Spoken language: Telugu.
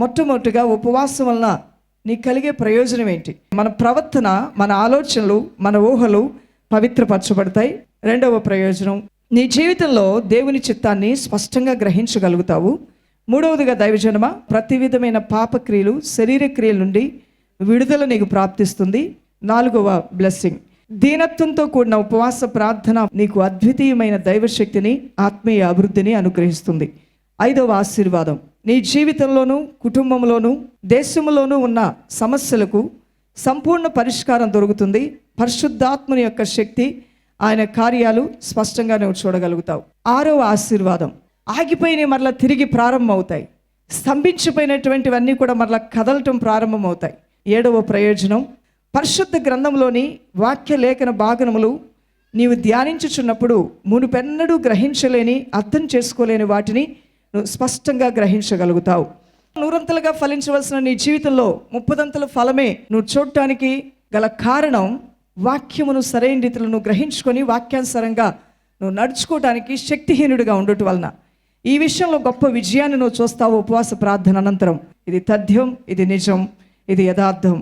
మొట్టమొదటిగా ఉపవాసం వలన నీకు కలిగే ప్రయోజనం ఏంటి? మన ప్రవర్తన, మన ఆలోచనలు, మన ఊహలు పవిత్రపరచబడతాయి. రెండవ ప్రయోజనం, నీ జీవితంలో దేవుని చిత్తాన్ని స్పష్టంగా గ్రహించగలుగుతావు. మూడవదిగా దైవజనమ, ప్రతి విధమైన పాపక్రియలు, శరీర క్రియల నుండి విడుదల నీకు ప్రాప్తిస్తుంది. నాలుగవ బ్లెస్సింగ్, దీనత్వంతో కూడిన ఉపవాస ప్రార్థన నీకు అద్వితీయమైన దైవశక్తిని, ఆత్మీయ అభివృద్ధిని అనుగ్రహిస్తుంది. ఐదవ ఆశీర్వాదం, నీ జీవితంలోనూ, కుటుంబంలోనూ, దేశంలోనూ ఉన్న సమస్యలకు సంపూర్ణ పరిష్కారం దొరుకుతుంది. పరిశుద్ధాత్మని యొక్క శక్తి, ఆయన కార్యాలు స్పష్టంగా నువ్వు చూడగలుగుతావు. ఆరవ ఆశీర్వాదం, ఆగిపోయినవి మరలా తిరిగి ప్రారంభం అవుతాయి. స్తంభించిపోయినటువంటివన్నీ కూడా మరలా కదలటం ప్రారంభమవుతాయి. ఏడవ ప్రయోజనం, పరిశుద్ధ గ్రంథంలోని వాక్య లేఖన భాగములు నీవు ధ్యానించుచున్నప్పుడు మునుపెన్నడూ గ్రహించలేని, అర్థం చేసుకోలేని వాటిని నువ్వు స్పష్టంగా గ్రహించగలుగుతావు. నూరంతలుగా ఫలించవలసిన నీ జీవితంలో 30 ఫలమే నువ్వు చూడటానికి గల కారణం, వాక్యమును సరైన రీతిలో నువ్వు గ్రహించుకొని వాక్యానుసారంగా నువ్వు నడుచుకోవడానికి శక్తిహీనుడిగా ఉండటం వలన ఈ విషయంలో గొప్ప విజయాన్ని నువ్వు చూస్తావు ఉపవాస ప్రార్థన అనంతరం. ఇది తథ్యం, ఇది నిజం, ఇది యథార్థం.